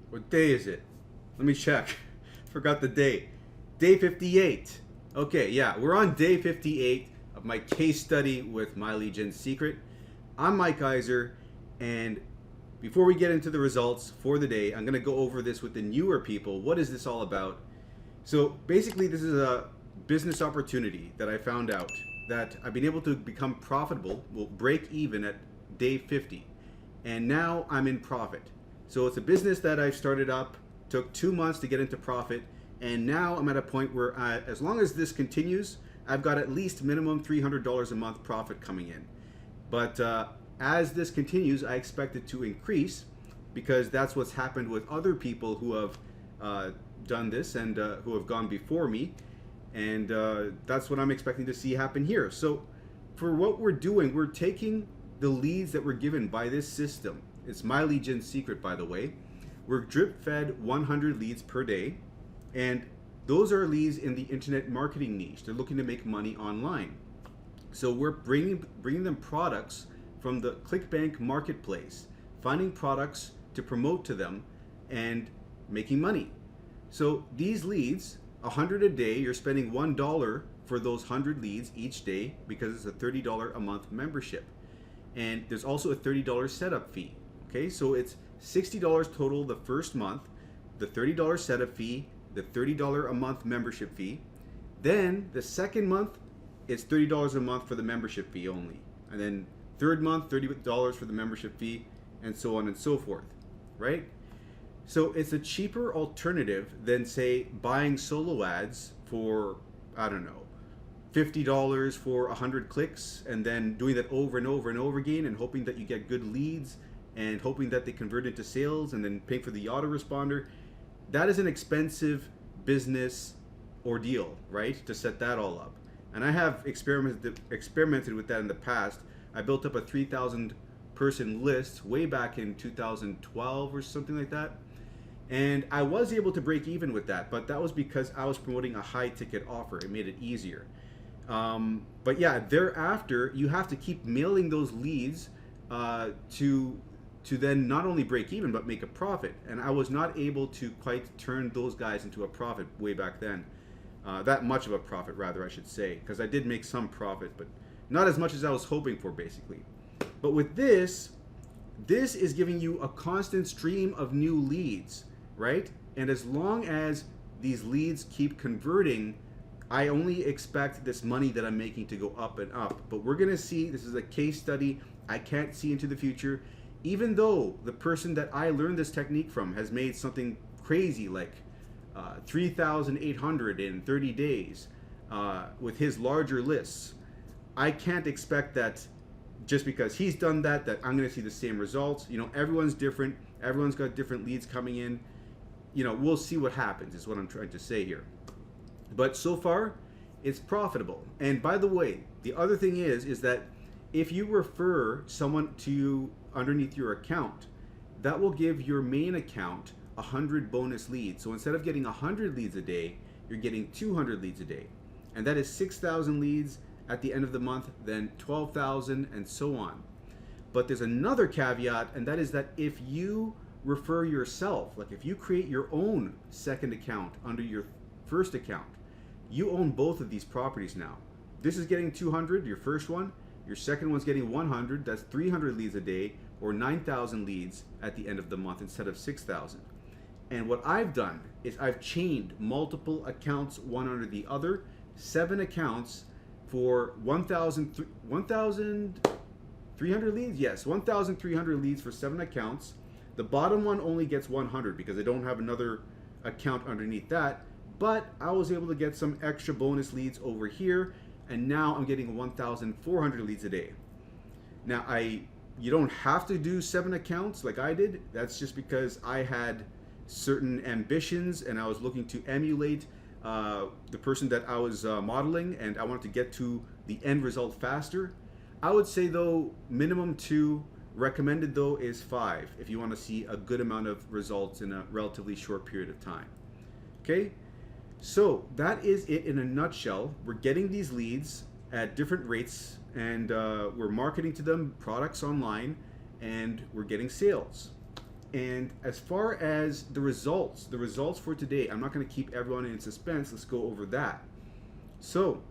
What day is it? Let me check. Forgot the day. Day 58. Okay, yeah, we're on day 58 of my case study with My Legion's Secret. I'm Mike Iser, and before we get into the results for the day, I'm going to go over this with the newer people. What is this all about? So basically, this is a business opportunity that I found out that I've been able to become profitable, will break even at day 50. And now I'm in profit. So it's a business that I've started up, took 2 months to get into profit, and now I'm at a point where as long as this continues, I've got at least minimum $300 a month profit coming in. But as this continues, I expect it to increase because that's what's happened with other people who have done this and who have gone before me. And that's what I'm expecting to see happen here. So for what we're doing, we're taking the leads that were given by this system. It's My Legion's Secret, by the way. We're drip fed 100 leads per day. And those are leads in the internet marketing niche. They're looking to make money online. So we're bringing them products from the Clickbank marketplace, finding products to promote to them and making money. So these leads, 100 a day, you're spending $1 for those 100 leads each day because it's a $30 a month membership. And there's also a $30 setup fee. Okay, so it's $60 total the first month, the $30 setup fee, the $30 a month membership fee. Then the second month, it's $30 a month for the membership fee only. And then third month, $30 for the membership fee, and so on and so forth, right? So it's a cheaper alternative than, say, buying solo ads for, I don't know, $50 for 100 clicks and then doing that over and over and over again and hoping that you get good leads and hoping that they convert into sales and then paying for the autoresponder. That is an expensive business ordeal, right? To set that all up. And I have experimented with that in the past. I built up a 3,000 person list way back in 2012 or something like that. And I was able to break even with that, but that was because I was promoting a high ticket offer. It made it easier. But yeah, thereafter, you have to keep mailing those leads to then not only break even, but make a profit. And I was not able to quite turn those guys into a profit way back then. That much of a profit, rather, I should say, because I did make some profit, but not as much as I was hoping for, basically. But with this is giving you a constant stream of new leads, right? And as long as these leads keep converting, I only expect this money that I'm making to go up and up. But we're going to see, this is a case study. I can't see into the future. Even though the person that I learned this technique from has made something crazy like 3,800 in 30 days with his larger lists, I can't expect that just because he's done that I'm going to see the same results. You know, everyone's different. Everyone's got different leads coming in. You know, we'll see what happens is what I'm trying to say here. But so far, it's profitable. And by the way, the other thing is that if you refer someone to you underneath your account, that will give your main account 100 bonus leads. So instead of getting 100 leads a day, you're getting 200 leads a day. And that is 6,000 leads at the end of the month, then 12,000 and so on. But there's another caveat, and that is that if you refer yourself, like if you create your own second account under your first account, you own both of these properties now. This is getting 200, your first one. Your second one's getting 100. That's 300 leads a day, or 9,000 leads at the end of the month instead of 6,000. And what I've done is I've chained multiple accounts one under the other, 7 accounts for 1,300 leads? Yes, 1,300 leads for 7 accounts. The bottom one only gets 100 because I don't have another account underneath that. But I was able to get some extra bonus leads over here, and now I'm getting 1,400 leads a day. Now, you don't have to do 7 accounts like I did. That's just because I had certain ambitions and I was looking to emulate the person that I was modeling, and I wanted to get to the end result faster. I would say though, minimum 2, recommended though is 5 if you want to see a good amount of results in a relatively short period of time. Okay, so that is it in a nutshell. We're getting these leads at different rates, and we're marketing to them products online, and we're getting sales. And as far as the results for today, I'm not going to keep everyone in suspense. Let's go over that. So,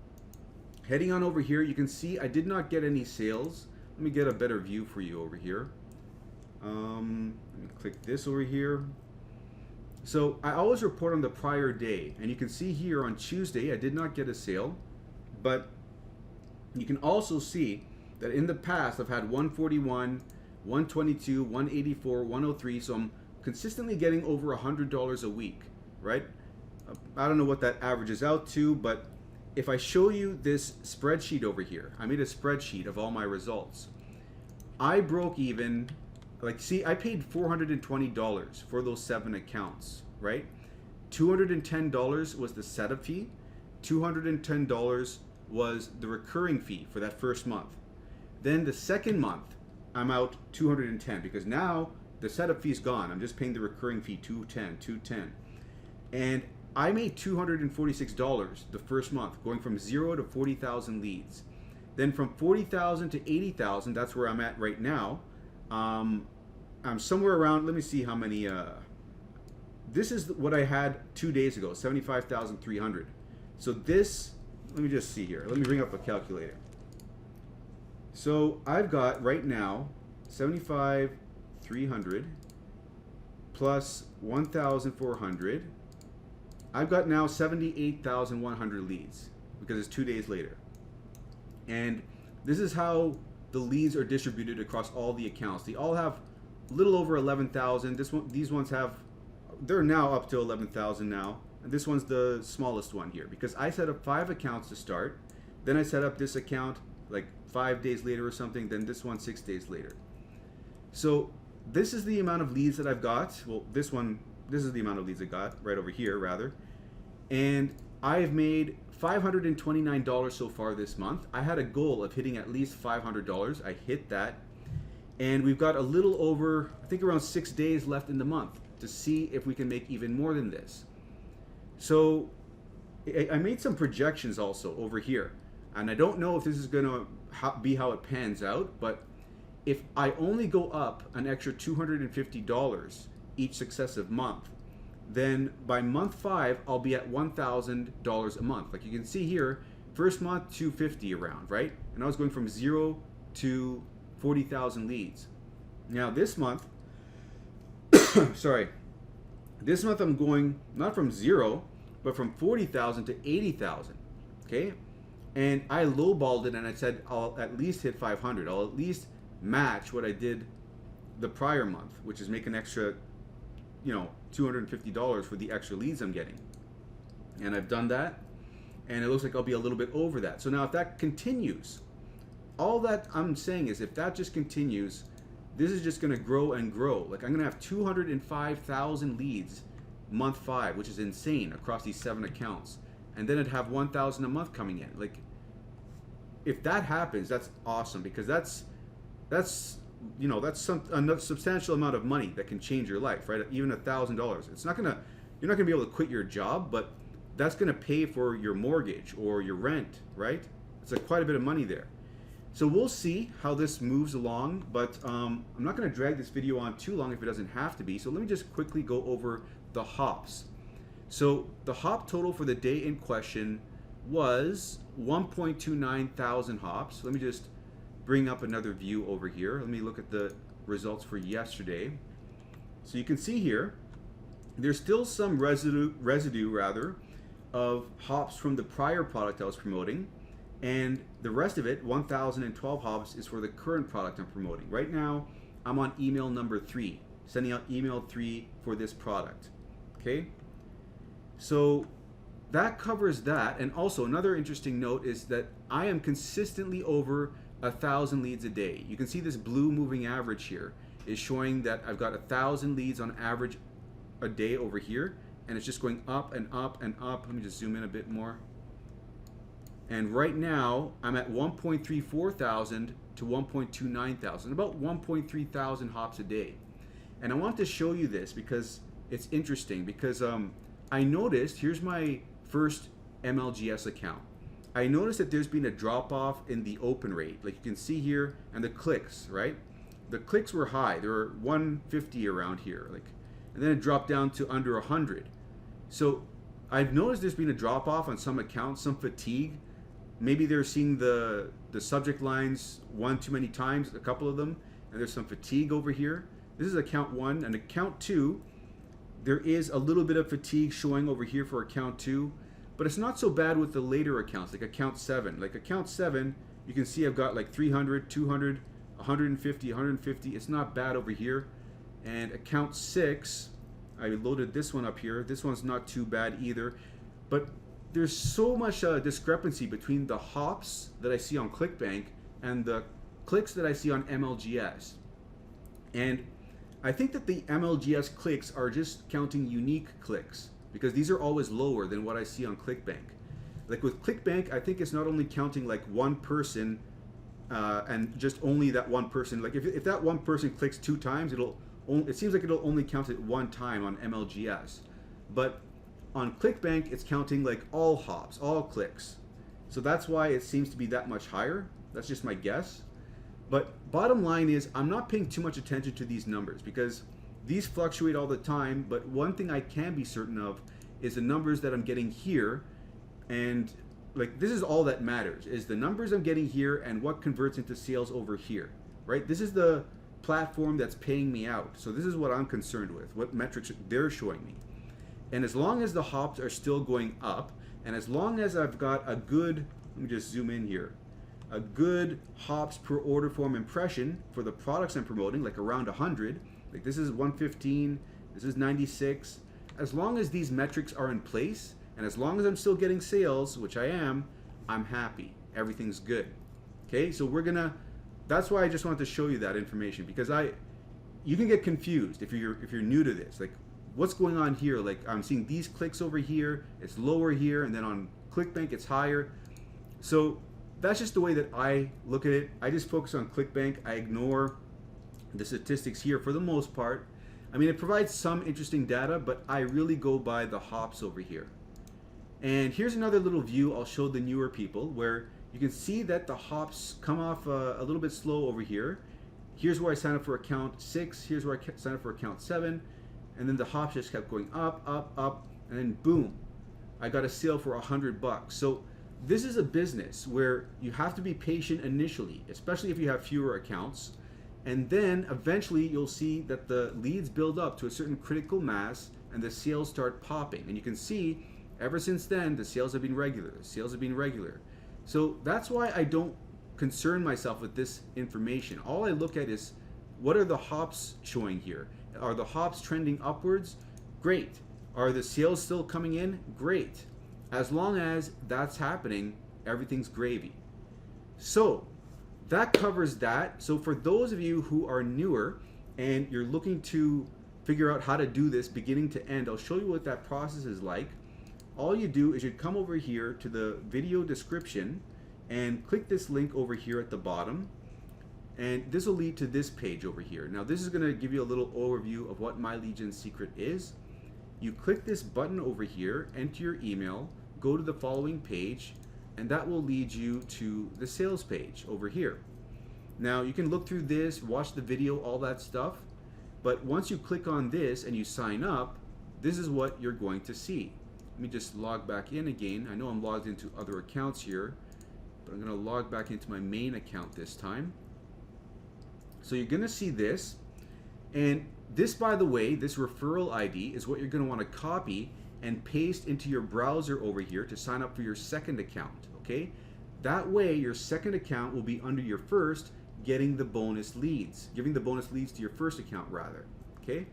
heading on over here, you can see I did not get any sales. Let me get a better view for you over here. Let me click this over here. So I always report on the prior day, and you can see here on Tuesday I did not get a sale, but you can also see that in the past I've had 141, 122, 184, 103, so I'm consistently getting over $100 a week, right? I don't know what that averages out to, but if I show you this spreadsheet over here, I made a spreadsheet of all my results. I broke even, like, see, I paid $420 for those 7 accounts, right? $210 was the setup fee. $210 was the recurring fee for that first month. Then the second month, I'm out $210 because now the setup fee is gone. I'm just paying the recurring fee, $210. And I made $246 the first month, going from 0 to 40,000 leads. Then from 40,000 to 80,000, that's where I'm at right now. I'm somewhere around, let me see how many, this is what I had 2 days ago, 75,300. So this, let me just see here. Let me bring up a calculator. So I've got right now 75,300 plus 1,400. I've got now 78,100 leads because it's 2 days later. And this is how the leads are distributed across all the accounts. They all have a little over 11,000. These ones have, they're now up to 11,000 now. And this one's the smallest one here because I set up 5 accounts to start. Then I set up this account like 5 days later or something. Then this one 6 days later. So this is the amount of leads that I've got. Well, this is the amount of leads I got right over here rather. And I've made $529 so far this month. I had a goal of hitting at least $500. I hit that. And we've got a little over, I think around 6 days left in the month to see if we can make even more than this. So I made some projections also over here. And I don't know if this is going to be how it pans out, but if I only go up an extra $250 each successive month, then by month 5, I'll be at $1,000 a month. Like you can see here, first month, $250 around, right? And I was going from 0 to 40,000 leads. Now this month, sorry, this month I'm going not from 0, but from 40,000 to 80,000, okay? And I lowballed it and I said, I'll at least hit 500. I'll at least match what I did the prior month, which is make an extra, $250 for the extra leads I'm getting. And I've done that, and it looks like I'll be a little bit over that. So now if that continues, all that I'm saying is if that just continues, this is just gonna grow and grow. Like I'm gonna have 205,000 leads month 5, which is insane across these 7 accounts. And then I'd have 1,000 a month coming in. Like if that happens, that's awesome because that's a substantial amount of money that can change your life, right? Even $1,000. It's not gonna, you're not gonna be able to quit your job, but that's gonna pay for your mortgage or your rent, right? It's quite a bit of money there. So we'll see how this moves along, but I'm not gonna drag this video on too long if it doesn't have to be. So let me just quickly go over the hops. So the hop total for the day in question was 1.29 thousand hops. Let me just bring up another view over here. Let me look at the results for yesterday. So you can see here, there's still some residue of hops from the prior product I was promoting, and the rest of it, 1,012 hops, is for the current product I'm promoting. Right now, I'm on email number 3, sending out email 3 for this product. Okay, so that covers that. And also another interesting note is that I am consistently over 1,000 leads a day. You can see this blue moving average here is showing that I've got 1,000 leads on average a day over here, and it's just going up and up and up. Let me just zoom in a bit more. And right now I'm at 1.34 thousand to 1.29 thousand, about 1.3 thousand hops a day. And I want to show you this because it's interesting because I noticed, here's my first MLGS account. I noticed that there's been a drop off in the open rate, like you can see here, and the clicks, right? the clicks were high. There were 150 around here, like, and then it dropped down to under 100. So I've noticed there's been a drop off on some accounts, some fatigue. Maybe they're seeing the subject lines one too many times, a couple of them, and there's some fatigue over here. This is account 1, and account 2, there is a little bit of fatigue showing over here for account 2, but it's not so bad with the later accounts, like account 7. Like account 7, you can see I've got like 300, 200, 150, 150. It's not bad over here. And account 6, I loaded this one up here. This one's not too bad either. But there's so much discrepancy between the hops that I see on Clickbank and the clicks that I see on MLGS. And I think that the MLGS clicks are just counting unique clicks, because these are always lower than what I see on Clickbank. Like with Clickbank, I think it's not only counting like one person and just only that one person. Like if that one person clicks 2 times, it seems like it'll only count it 1 time on MLGS. But on Clickbank, it's counting like all hops, all clicks. So that's why it seems to be that much higher. That's just my guess. But bottom line is, I'm not paying too much attention to these numbers because these fluctuate all the time. But one thing I can be certain of is the numbers that I'm getting here. And like, this is all that matters, is the numbers I'm getting here and what converts into sales over here, right? This is the platform that's paying me out. So this is what I'm concerned with, what metrics they're showing me. And as long as the hops are still going up, and as long as I've got a good, let me just zoom in here, a good hops per order form impression for the products I'm promoting, like around 100, like this is 115, this is 96. As long as these metrics are in place, and as long as I'm still getting sales, which I am, I'm happy. Everything's good. Okay, so that's why I just wanted to show you that information, because you can get confused if you're new to this. Like, what's going on here? Like, I'm seeing these clicks over here, it's lower here, and then on Clickbank it's higher. So that's just the way that I look at it. I just focus on Clickbank. I ignore the statistics here for the most part. I mean, it provides some interesting data, but I really go by the hops over here. And here's another little view I'll show the newer people, where you can see that the hops come off a little bit slow over here. Here's where I signed up for account 6, here's where I signed up for account 7, and then the hops just kept going up, up, up, and then boom, I got a sale for $100. So this is a business where you have to be patient initially, especially if you have fewer accounts, and then eventually you'll see that the leads build up to a certain critical mass and the sales start popping. And you can see ever since then the sales have been regular, the sales have been regular. So that's why I don't concern myself with this information. All I look at is, what are the hops showing here? Are the hops trending upwards? Great. Are the sales still coming in? Great. As long as that's happening, everything's gravy. So that covers that. So for those of you who are newer and you're looking to figure out how to do this beginning to end, I'll show you what that process is like. All you do is you come over here to the video description and click this link over here at the bottom, and this will lead to this page over here. Now this is going to give you a little overview of what My Legion Secret is. You click this button over here, enter your email, go to the following page, and that will lead you to the sales page over here. Now you can look through this, watch the video, all that stuff, but once you click on this and you sign up, this is what you're going to see. Let me just log back in again. I know I'm logged into other accounts here, but I'm going to log back into my main account this time. So you're going to see this, and this, by the way, this referral ID is what you're going to want to copy and paste into your browser over here to sign up for your second account, okay? That way your second account will be under your first, getting the bonus leads, giving the bonus leads to your first account rather, okay?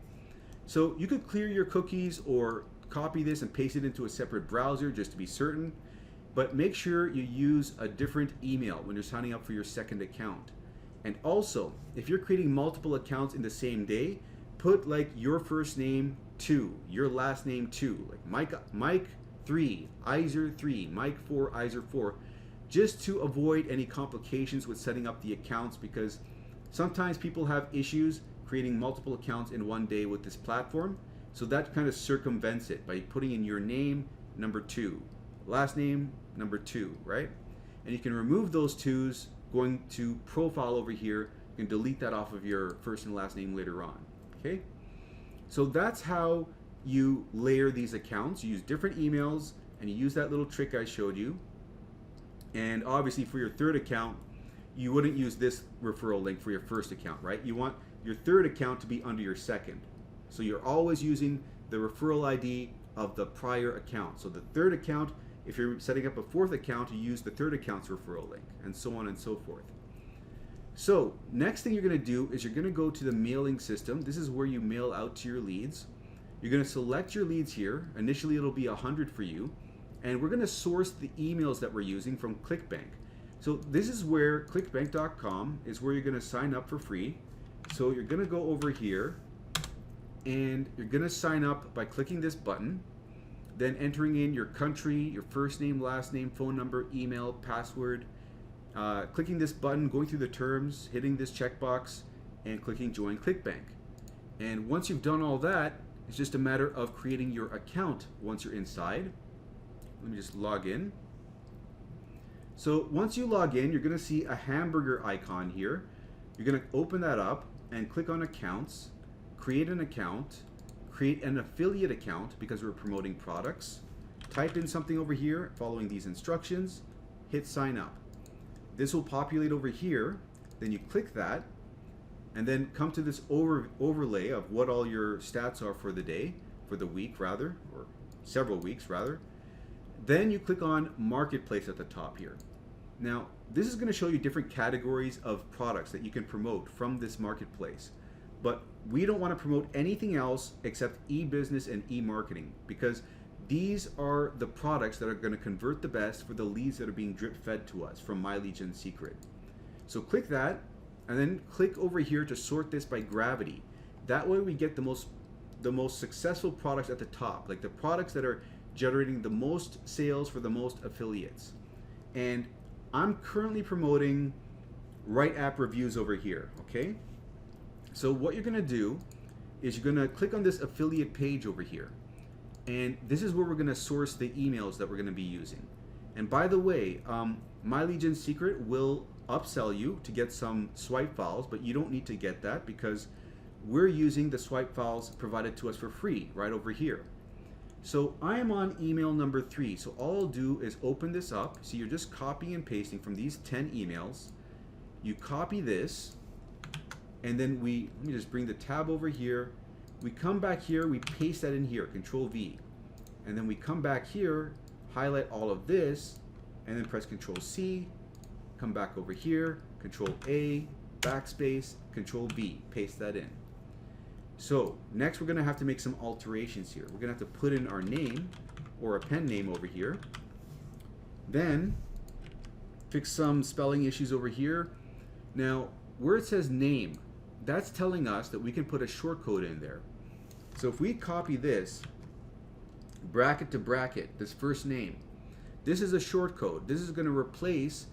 So you could clear your cookies or copy this and paste it into a separate browser just to be certain, but make sure you use a different email when you're signing up for your second account. And also, if you're creating multiple accounts in the same day, put like your first name 2, your last name 2, like Mike 3, Iser 3, Mike 4, Iser 4, just to avoid any complications with setting up the accounts, because sometimes people have issues creating multiple accounts in one day with this platform. So that kind of circumvents it by putting in your name, number 2, last name, number 2, right? And you can remove those 2s going to profile over here You can delete that off of your first and last name later on. Okay? So that's how you layer these accounts. You use different emails and you use that little trick I showed you. And obviously for your third account, you wouldn't use this referral link for your first account, right? You want your third account to be under your second. So you're always using the referral ID of the prior account. So the third account, if you're setting up a fourth account, you use the third account's referral link, and so on and so forth. So next thing you're going to do is you're going to go to the mailing system. This is where you mail out to your leads. You're going to select your leads here. Initially it'll be 100 for you. And we're going to source the emails that we're using from Clickbank. So this is where clickbank.com is where you're going to sign up for free. So you're going to go over here and you're going to sign up by clicking this button, then entering in your country, your first name, last name, phone number, email, password, clicking this button, going through the terms, hitting this checkbox, and clicking join Clickbank. And once you've done all that, it's just a matter of creating your account once you're inside. Let me just log in. So once you log in, you're going to see a hamburger icon here. You're going to open that up and click on accounts, create an account, create an affiliate account because we're promoting products. Type in something over here following these instructions, hit sign up. This will populate over here. Then you click that and then come to this overlay of what all your stats are for the day, for the week rather, or several weeks rather. Then you click on Marketplace at the top here. Now, this is going to show you different categories of products that you can promote from this marketplace. But we don't want to promote anything else except e-business and e-marketing because these are the products that are going to convert the best for the leads that are being drip fed to us from My Legion Secret. So click that and then click over here to sort this by gravity. That way we get the most successful products at the top, like the products that are generating the most sales for the most affiliates. And I'm currently promoting Right App Reviews over here, okay? So what you're gonna do is you're gonna click on this affiliate page over here. And this is where we're gonna source the emails that we're gonna be using. And by the way, My Legion Secret will upsell you to get some swipe files, but you don't need to get that because we're using the swipe files provided to us for free right over here. So I am on email number 3. So all I'll do is open this up. So you're just copying and pasting from these 10 emails. You copy this, and then let me just bring the tab over here. We come back here, we paste that in here, Control V. And then we come back here, highlight all of this, and then press Control C, come back over here, Control A, backspace, Control V, paste that in. So next we're going to have to make some alterations here. We're going to have to put in our name or a pen name over here. Then fix some spelling issues over here. Now where it says name, that's telling us that we can put a shortcode in there. So if we copy this bracket to bracket, this first name, this is a shortcode. This is going to replace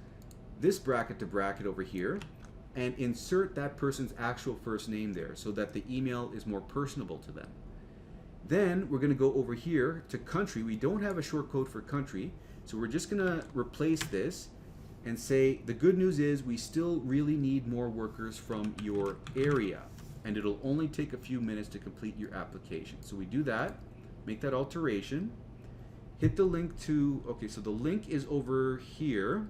this bracket to bracket over here and insert that person's actual first name there so that the email is more personable to them. Then we're going to go over here to country. We don't have a shortcode for country, so we're just going to replace this and say the good news is we still really need more workers from your area, and it'll only take a few minutes to complete your application. So we do that, make that alteration, hit the link to, okay, so the link is over here.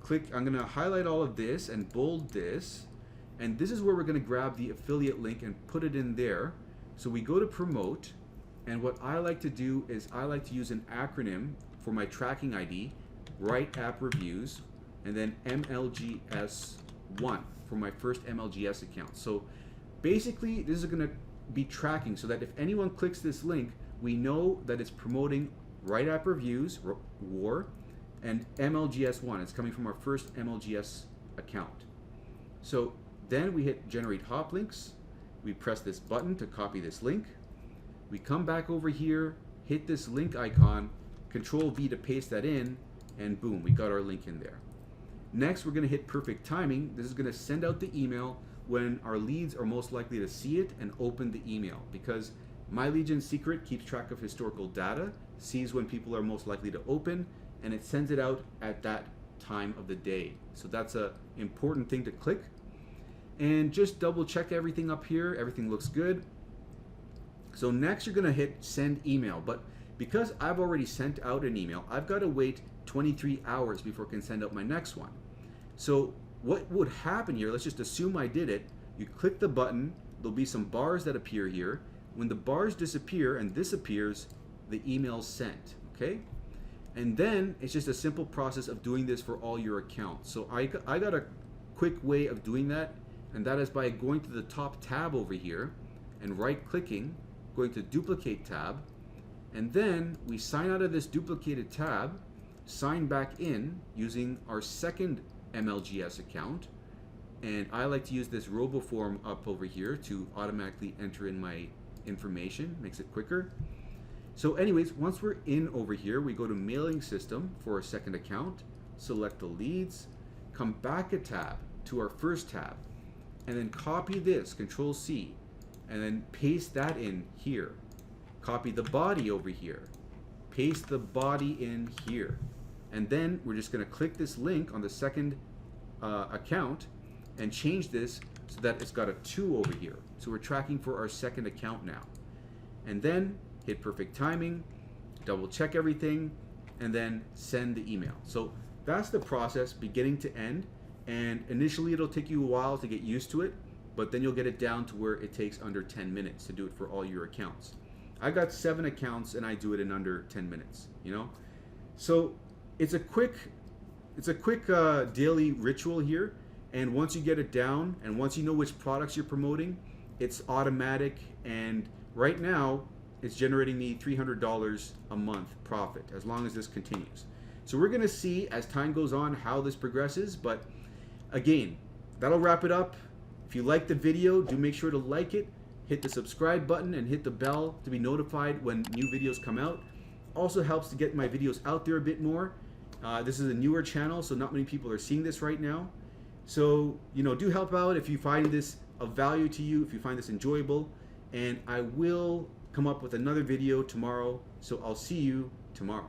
Click, I'm going to highlight all of this and bold this, and this is where we're going to grab the affiliate link and put it in there. So we go to promote, and what I like to do is I like to use an acronym for my tracking ID, Right App Reviews, and then MLGS1 for my first MLGS account. So basically this is going to be tracking so that if anyone clicks this link, we know that it's promoting Right App Reviews, WAR, and MLGS1. It's coming from our first MLGS account. So then we hit generate hop links. We press this button to copy this link. We come back over here, hit this link icon, Control V to paste that in, and boom, we got our link in there. Next, we're going to hit perfect timing. This is going to send out the email when our leads are most likely to see it and open the email, because My Legion Secret keeps track of historical data, sees when people are most likely to open, and it sends it out at that time of the day. So that's an important thing to click. and just double check everything up here. Everything looks good. So next you're gonna hit send email, but because I've already sent out an email, I've got to wait 23 hours before I can send out my next one. So what would happen here, let's just assume I did it. You click the button, there'll be some bars that appear here. When the bars disappear and this appears, the email's sent, okay? And then it's just a simple process of doing this for all your accounts. So I got a quick way of doing that, and that is by going to the top tab over here and right clicking, going to duplicate tab, and then we sign out of this duplicated tab, sign back in using our second MLGS account, and I like to use this RoboForm up over here to automatically enter in my information, makes it quicker. So anyways, once we're in over here, we go to mailing system for our second account, select the leads, come back a tab to our first tab, and then copy this, Control C, and then paste that in here. Copy the body over here, paste the body in here, and then we're just going to click this link on the second account and change this so that it's got a 2 over here. So we're tracking for our second account now. And then hit perfect timing, double check everything, and then send the email. So that's the process beginning to end, and initially it'll take you a while to get used to it, but then you'll get it down to where it takes under 10 minutes to do it for all your accounts. I got 7 accounts and I do it in under 10 minutes, you know? So it's a quick daily ritual here, and once you get it down and once you know which products you're promoting, it's automatic, and right now it's generating me $300 a month profit as long as this continues. So we're gonna see as time goes on how this progresses, but again, that'll wrap it up. If you like the video, do make sure to like it, hit the subscribe button, and hit the bell to be notified when new videos come out. Also helps to get my videos out there a bit more. This is a newer channel, so not many people are seeing this right now. So, you know, do help out if you find this of value to you, if you find this enjoyable, and I will come up with another video tomorrow, so I'll see you tomorrow.